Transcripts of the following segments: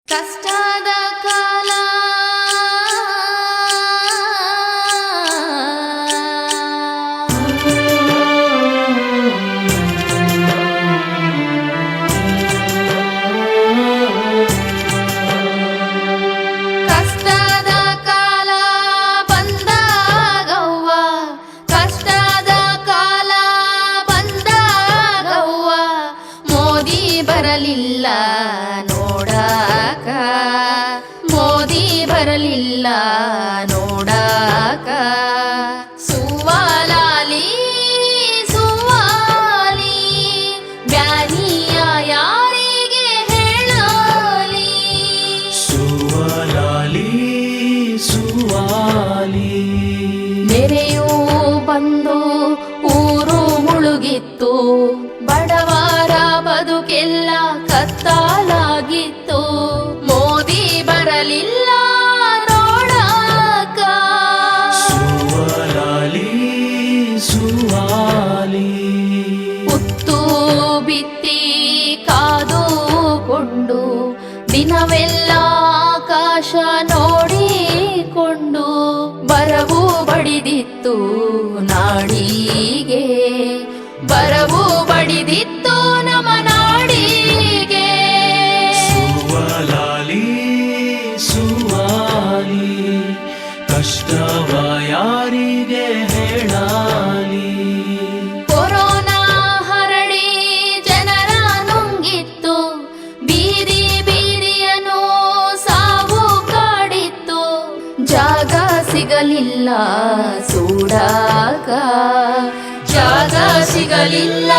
ಕಷ್ಟದ ಕಾಲ ಕಷ್ಟದ ಕಾಲ ಬಂದಾಗವ್ವ ಕಷ್ಟದ ಕಾಲ ಬಂದಾಗವ್ವ ಮೋದಿ ಬರಲಿಲ್ಲ ನೋಡಾಕ ಮೋದಿ ಬರಲಿಲ್ಲ ನೋಡಾಕ ಸುವಾಲಾಲಿ ಸುವಾಲಿ ಬ್ಯಾನಿಯ ಯಾರಿಗೆ ಹೇಳಲಿ ಸುವಾಲಾಲಿ ಸುವಾಲಿ ನೆರೆಯೂ ಬಂದು ಊರು ಮುಳುಗಿತ್ತು ಬಡವರ ಬದುಕೆಲ್ಲ ಕತ್ತಲಾಗಿತ್ತು ಮೋದಿ ಬರಲಿಲ್ಲ ನೋಡಾಕ ಸುವಾಲಾಲಿ ಸುವಾಲಿ ಉತ್ತು ಬಿತ್ತಿ ಕಾದುಕೊಂಡು ದಿನವೆಲ್ಲ ಆಕಾಶ ನೋಡಿಕೊಂಡು ಬರವು ಬಡಿದಿತ್ತು ನಾಡಿಗೆ ಬರವು ಬಡಿದಿತ್ತು ನಮ್ಮ ನಾಡಿಗೆ ಸುವಾಲಾಲಿ ಸುವಾಲಿ ಕಷ್ಟವ ಯಾರಿಗೆ ಹೇಳಲಿ ಕೊರೋನಾ ಹರಡಿ ಜನರ ನುಂಗಿತ್ತು ಬೀದಿ ಬೀದಿಯನು ಸಾವು ಕಾಡಿತ್ತು ಜಾಗ ಸಿಗಲಿಲ್ಲ ಸೂಡಾಕ ಜಾಗ ಸಿಗಲಿಲ್ಲ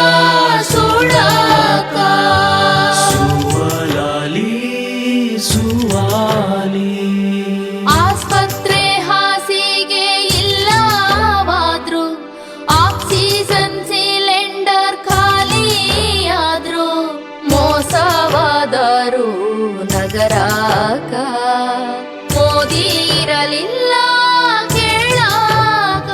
ಸೂಡಾಕ ಸುವಾಲಾಲಿ ಸುವಾಲಿ ಆಸ್ಪತ್ರೆ ಹಾಸಿಗೆ ಇಲ್ಲವಾದ್ರು ಆಕ್ಸಿಜನ್ ಸಿಲಿಂಡರ್ ಖಾಲಿಯಾದ್ರು ಮೋಸವಾದರು ನಗರಾಕ ಮೋದಿ ಇರಲಿಲ್ಲ ಕೇಳಾಕ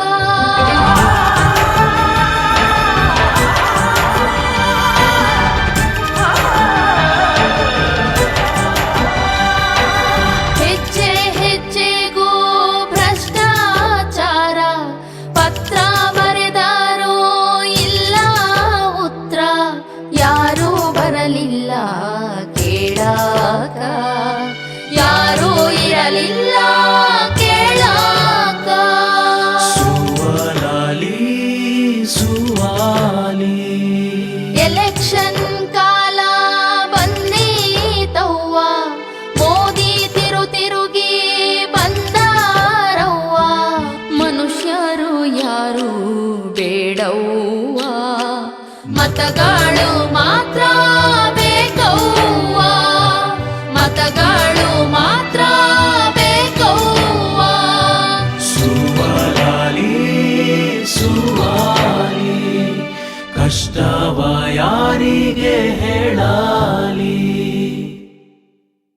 ಹೆಜ್ಜೆ ಹೆಜ್ಜೆಗೂ ಭ್ರಷ್ಟಾಚಾರ ಪತ್ರ ಬರೆದಾರೋ ಇಲ್ಲ ಉತ್ತರ ಯಾರೂ ಬರಲಿಲ್ಲ ಕೇಳಾಕ ಯಾರೂ ಇರಲಿಲ್ಲ ಕೇಳಾಕ ಸುವಾಲಾಲಿ ಸುವಾಲಿ ಎಲೆಕ್ಷನ್ ಕಾಲ ಬಂದೀತವ್ವ ಮೋದಿ ತಿರುಗಿ ಬಂದಾರವ್ವ ಮನುಷ್ಯರು ಯಾರು ಬೇಡವ್ವ ಮತಗಳು ಮಾತ್ರ ಬೇಕವ್ವ ಮತಗಳು ಮಾತ್ರ ಬೇಕವ್ವ ಸುವಾಲಾಲಿ ಸುವಾಲಿ ಕಷ್ಟ